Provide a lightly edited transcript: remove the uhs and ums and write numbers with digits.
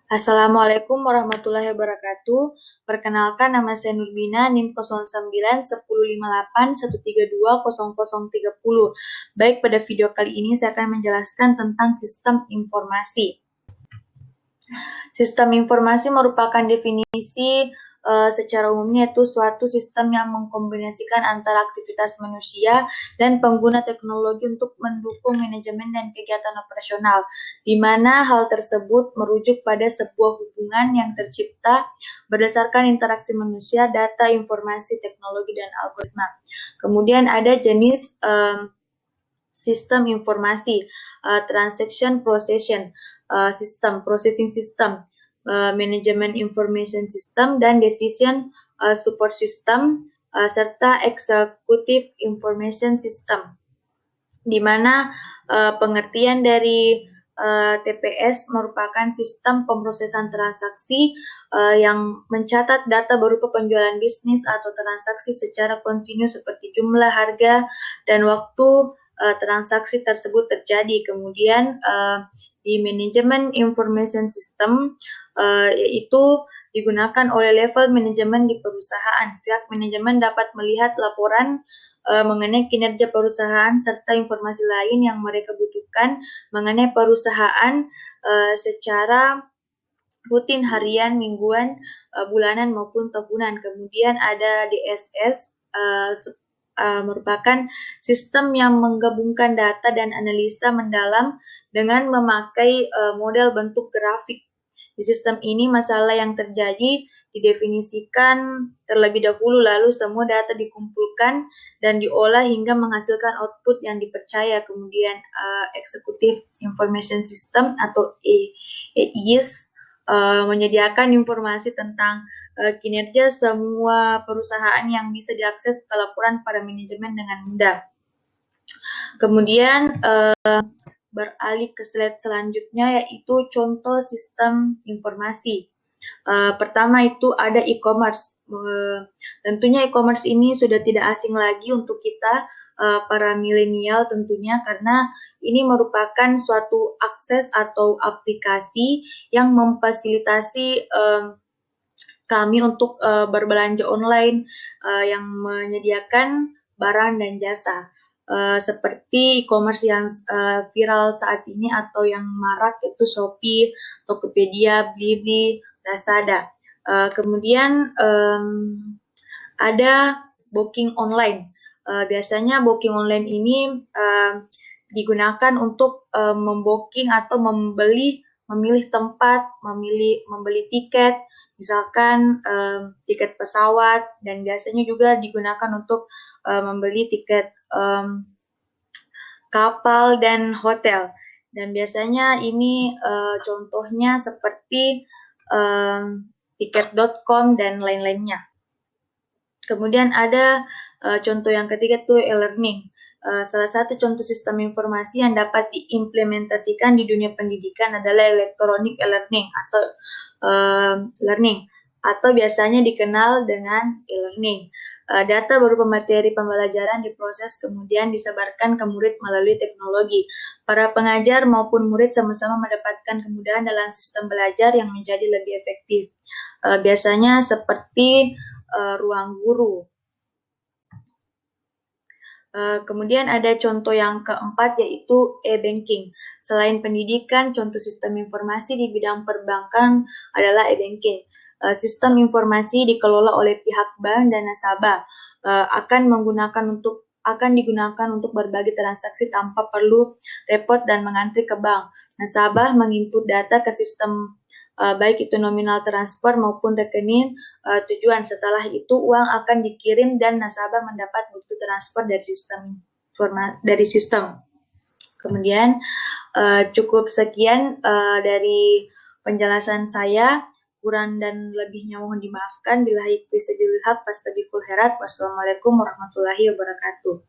Assalamualaikum warahmatullahi wabarakatuh. Perkenalkan, nama saya Nurbina, NIM 09 1058 132 0030. Baik, pada video kali ini saya akan menjelaskan tentang sistem informasi. Sistem informasi merupakan definisi secara umumnya itu suatu sistem yang mengkombinasikan antara aktivitas manusia dan pengguna teknologi untuk mendukung manajemen dan kegiatan operasional, di mana hal tersebut merujuk pada sebuah hubungan yang tercipta berdasarkan interaksi manusia, data, informasi, teknologi, dan algoritma. Kemudian ada jenis sistem informasi, transaction processing system, Management Information System, dan Decision Support System, serta Executive Information System, di mana pengertian dari TPS merupakan sistem pemrosesan transaksi yang mencatat data berupa penjualan bisnis atau transaksi secara kontinu seperti jumlah, harga, dan waktu transaksi tersebut terjadi. Kemudian di Management Information System yaitu digunakan oleh level manajemen di perusahaan. Pihak manajemen dapat melihat laporan mengenai kinerja perusahaan serta informasi lain yang mereka butuhkan mengenai perusahaan secara rutin, harian, mingguan, bulanan maupun tahunan. Kemudian ada DSS, merupakan sistem yang menggabungkan data dan analisa mendalam dengan memakai model bentuk grafik. Di sistem ini, masalah yang terjadi didefinisikan terlebih dahulu, lalu semua data dikumpulkan dan diolah hingga menghasilkan output yang dipercaya. Kemudian Executive Information System atau EIS menyediakan informasi tentang kinerja semua perusahaan yang bisa diakses ke laporan pada manajemen dengan mudah. Kemudian beralih ke slide selanjutnya, yaitu contoh sistem informasi. Pertama itu ada e-commerce. Tentunya e-commerce ini sudah tidak asing lagi untuk kita para milenial tentunya, karena ini merupakan suatu akses atau aplikasi yang memfasilitasi kami untuk berbelanja online yang menyediakan barang dan jasa. Seperti e-commerce yang viral saat ini atau yang marak itu Shopee, Tokopedia, Blibli, Lazada. Kemudian ada booking online. Biasanya booking online ini digunakan untuk membooking atau memilih tempat, membeli tiket, misalkan tiket pesawat, dan biasanya juga digunakan untuk membeli tiket kapal dan hotel. Dan biasanya ini contohnya seperti tiket.com dan lain-lainnya. Kemudian ada contoh yang ketiga tuh e-learning. Salah satu contoh sistem informasi yang dapat diimplementasikan di dunia pendidikan adalah electronic e-learning atau learning, atau biasanya dikenal dengan e-learning. Data berupa materi pembelajaran diproses kemudian disebarkan ke murid melalui teknologi. Para pengajar maupun murid sama-sama mendapatkan kemudahan dalam sistem belajar yang menjadi lebih efektif. Biasanya seperti ruang guru. Kemudian ada contoh yang keempat, yaitu e-banking. Selain pendidikan, contoh sistem informasi di bidang perbankan adalah e-banking. Sistem informasi dikelola oleh pihak bank dan nasabah, akan digunakan untuk berbagi transaksi tanpa perlu repot dan mengantri ke bank. Nasabah menginput data ke sistem baik itu nominal transfer maupun rekening tujuan. Setelah itu uang akan dikirim dan nasabah mendapat bukti transfer dari sistem. Kemudian cukup sekian dari penjelasan saya. Kurang dan lebihnya mohon dimaafkan. Billahi taufiq wal hidayah. Wassalamualaikum warahmatullahi wabarakatuh.